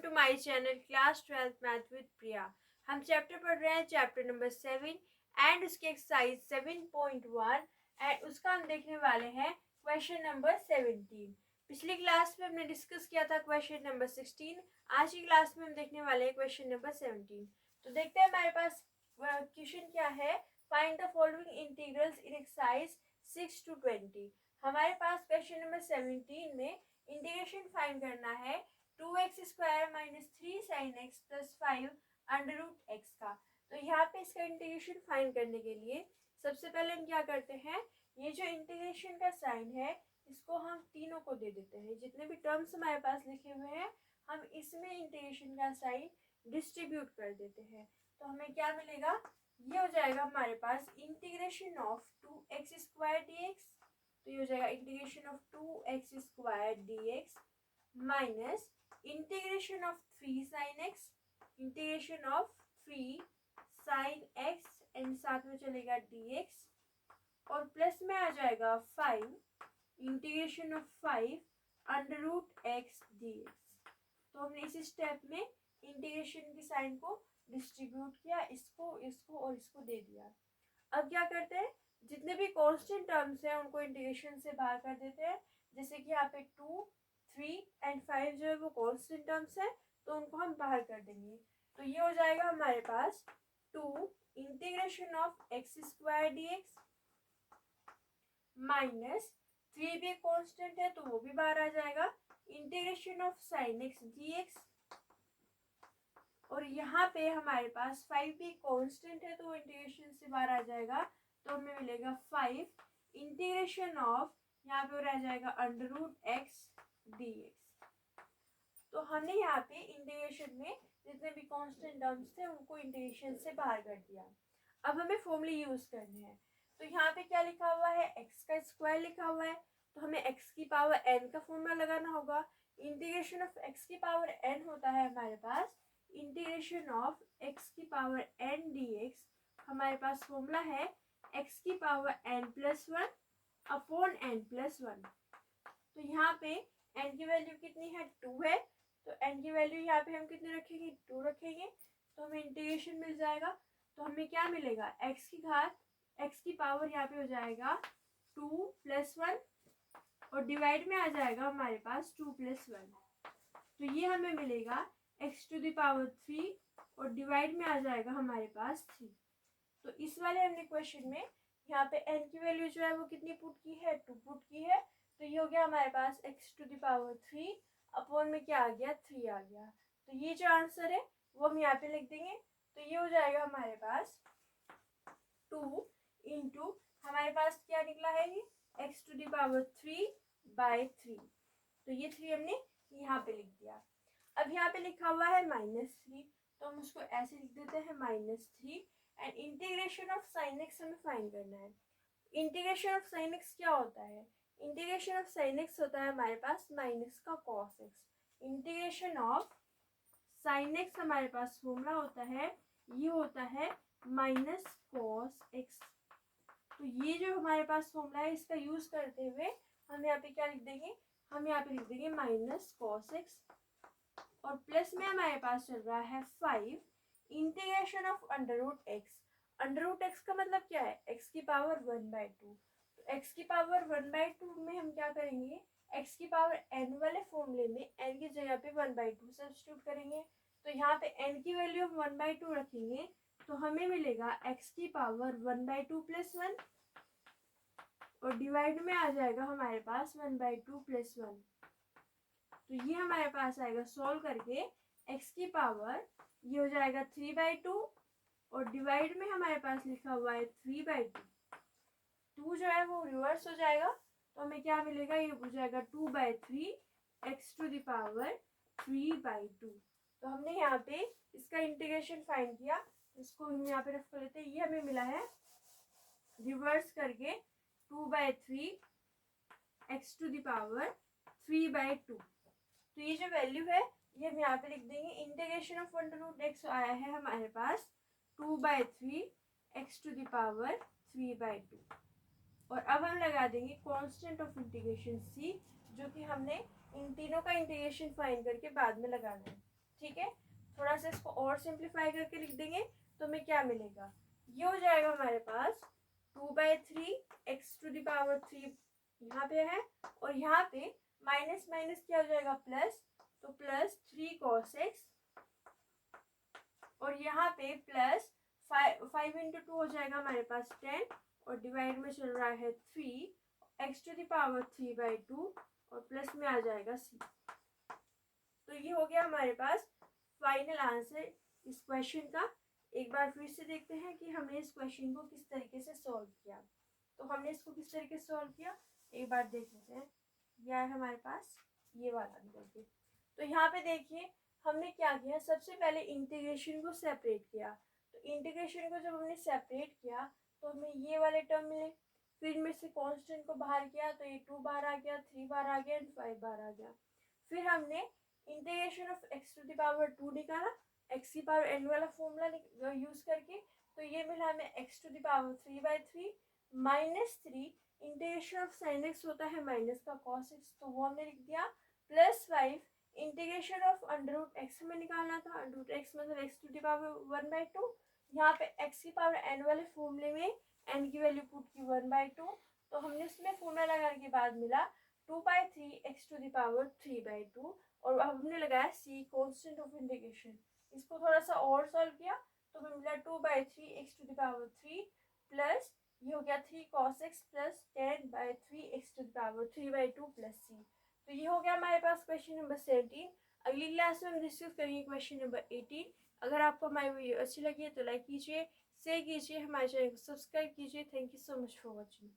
To my channel class 12th math with Priya. हम chapter पढ़ रहे हैं, चैप्टर नंबर 7 एंड उसकी एक्सरसाइज 7.1 एंड उसका हम देखने वाले हैं क्वेश्चन नंबर 17। पिछली क्लास में हमने डिस्कस किया था क्वेश्चन नंबर 16। आज की क्लास में हम देखने वाले हैं क्वेश्चन नंबर 17। तो देखते हैं हमारे पास क्वेश्चन क्या है। Find the following integrals in exercise 6 to 20। हमारे पास क्वेश्चन नंबर 17 में इंटीग्रेशन फाइंड करना है 2x² minus 3 sin x plus 5 under root x का। तो यहाँ पे इसका इंटीग्रेशन फाइंड करने के लिए सबसे पहले हम क्या करते हैं, ये जो इंटीग्रेशन का साइन है इसको हम तीनों को दे देते हैं। जितने भी टर्म्स हमारे पास लिखे हुए हैं हम इसमें इंटीग्रेशन का साइन डिस्ट्रीब्यूट कर देते हैं। तो हमें क्या मिलेगा, ये हो जाएगा हमारे पास इंटीग्रेशन ऑफ 2x² dx। तो ये हो जाएगा integration of 2x² dx minus integration of 3 sin x, integration of 3 sin x and साथ में चलेगा dx और प्लस में आ जाएगा 5 integration of 5 under root x dx। तो हमने इसी स्टेप में इंटीग्रेशन की साइन को डिस्ट्रीब्यूट किया, इसको इसको और इसको दे दिया। अब क्या करते हैं, जितने भी कांस्टेंट टर्म्स हैं उनको इंटीग्रेशन से बाहर कर देते हैं। जैसे कि यहाँ पे 2, 3 एंड 5 जो है वो कांस्टेंट टर्म्स है तो उनको हम बाहर कर देंगे। तो ये हो जाएगा हमारे पास 2 integration of x² dx minus 3 भी कांस्टेंट है तो वो भी बाहर आ जाएगा, integration of sin x dx और यहाँ पे हमारे पास 5 भी कांस्टेंट है तो इंटीग्रेशन से बाहर आ जाएगा। तो हमें मिलेगा 5 इंटीग्रेशन ऑफ, यहाँ पे रह जाएगा अंडर रूट एक्स dx। तो हमने यहाँ पे इंटीग्रेशन में जितने भी कांस्टेंट टर्म्स थे उनको इंटीग्रेशन से बाहर कर दिया। अब हमें फॉर्मूले यूज करने हैं। तो यहाँ पे क्या लिखा हुआ है, x का स्क्वायर लिखा हुआ है तो हमें x की पावर n का फॉर्मूला लगाना होगा। इंटीग्रेशन ऑफ x की पावर n होता है हमारे पास इंटीग्रेशन ऑफ x की पावर n dx। हमारे पास फॉर्मूला है x की power n plus 1 upon n plus 1। तो यहाँ पे n की वैल्यू कितनी है, 2 है। तो n की वैल्यू यहाँ पे हम कितने रखेंगे, 2 रखेंगे तो हमें इंटीग्रेशन मिल जाएगा। तो हमें क्या मिलेगा, x की घात x की पावर यहाँ पे हो जाएगा 2 प्लस 1 और डिवाइड में आ जाएगा हमारे पास 2 प्लस 1। तो ये हमें मिलेगा x टू द पावर 3 और डिवाइड में आ जाएगा हमारे पास 3। तो इस वाले हमने क्वेश्चन में यहाँ पे n की वैल्यू जो है वो कितनी पुट की है, 2 पुट की है। तो ये हो गया हमारे पास x to the power 3 upon में क्या आ गया, 3 आ गया। तो ये जो आंसर है वो हम यहाँ पे लिख देंगे। तो ये हो जाएगा हमारे पास 2 इंटू हमारे पास क्या निकला है, ये x टू द पावर 3/3। तो ये 3 हमने यहाँ पे लिख दिया। अब यहाँ पे लिखा हुआ है -3 तो हम उसको ऐसे लिख देते हैं -3 and integration of sin x हमें फाइंड करना है। इंटीग्रेशन ऑफ sin x क्या होता है, इंटीग्रेशन ऑफ sin x होता है हमारे पास माइनस का cos x। Integration of sin x हमारे पास फॉर्मूला होता है, ये होता है माइनस cos x। तो ये जो हमारे पास फॉर्मूला है इसका यूज करते हुए हम यहाँ पे क्या लिख देंगे, हम यहाँ पे लिख देंगे माइनस cos x और प्लस में हमारे पास चल रहा है 5 integration of under root x. Under root x का मतलब क्या है, x की पावर 1/2। तो x की पावर 1/2 में हम क्या करेंगे, x की पावर n वाले फॉर्मूले में n की जगह पे 1/2 सब्स्टिट्यूट करेंगे। तो यहाँ पे n की वैल्यू हम 1/2 रखेंगे तो हमें मिलेगा x की पावर 1/2 प्लस 1 और डिवाइड में आ जाएगा हमारे पास 1/2 प्लस 1। तो ये हमारे पास आएगा सॉल्व करके x की पावर, ये हो जाएगा 3/2 और डिवाइड में हमारे पास लिखा हुआ है 3/2। 2 जो है वो रिवर्स हो जाएगा तो हमें क्या मिलेगा, ये हो जाएगा 2/3 x टू द पावर 3/2। तो हमने यहाँ पे इसका इंटीग्रेशन फाइंड किया, इसको हम यहाँ पे रख कर लेते हैं। ये हमें मिला है रिवर्स करके 2/3 x टू द पावर 3/2। तो ये जो वैल्यू है ये हम यहाँ पे लिख देंगे। Integration of under root x आया है हमारे पास 2/3 x टू द पावर 3/2 और अब हम लगा देंगे कांस्टेंट ऑफ इंटीग्रेशन c, जो कि हमने इन तीनों का इंटीग्रेशन फाइंड करके बाद में लगाना है। ठीक है, थोड़ा सा इसको और सिंप्लीफाई करके लिख देंगे तो हमें क्या मिलेगा, ये हो जाएगा हमारे पास 2/3 x टू द पावर 3 यहाँ पे है, और यहाँ पे माइनस माइनस क्या हो जाएगा प्लस, तो प्लस 3 cos x, और यहाँ पे प्लस 5 इंटू 2 हो जाएगा हमारे पास 10, और डिवाइड में चल रहा है 3 x टू द पावर 3/2, और प्लस में आ जाएगा c। तो ये हो गया हमारे पास फाइनल आंसर इस क्वेश्चन का। एक बार फिर से देखते हैं कि हमने इस क्वेश्चन को किस तरीके से सॉल्व किया। तो हमने इसको किस तरीके से सॉल्व किया एक बार देख लेते हैं। यह है हमारे पास ये वाला देखिए। तो यहाँ पे देखिए हमने क्या किया, सबसे पहले इंटीग्रेशन को सेपरेट किया। तो इंटीग्रेशन को जब हमने सेपरेट किया तो हमें ये वाले टर्म मिले, फिर में से कांस्टेंट को बाहर किया तो ये 2 बाहर आ गया, 3 बाहर आ गया एंड 5 बाहर आ गया। फिर हमने integration of x to the power 2 निकाला x की पावर n वाला फॉर्मूला यूज करके। तो ये मिला हमें x to the power 3/3 minus 3 integration of sin x होता है माइनस का cos x, तो वो हमने लिख दिया, plus 5 integration of under root x हमें निकालना था, अंडर रूट एक्स मतलब x टू द पावर 1/2। यहाँ पे x की पावर n वाले फॉर्मूले में n की वैल्यू पुट की 1/2, तो हमने इसमें फॉर्मूला लगाने के बाद मिला 2/3 x टू द पावर 3/2, और अब हमने लगाया c कांस्टेंट ऑफ इंटीग्रेशन। इसको थोड़ा सा और सॉल्व किया तो हमें मिला 2/3 x to the power 3 plus ये हो गया 3 cos x plus 10/3 x to the power 3/2 plus c। तो ये हो गया हमारे पास क्वेश्चन नंबर 17। अगली क्लास में हम डिस्कस करेंगे क्वेश्चन नंबर 18। अगर आपको हमारी वीडियो अच्छी लगी है तो लाइक कीजिए, शेयर कीजिए, हमारे चैनल को सब्सक्राइब कीजिए। Thank you so much for watching.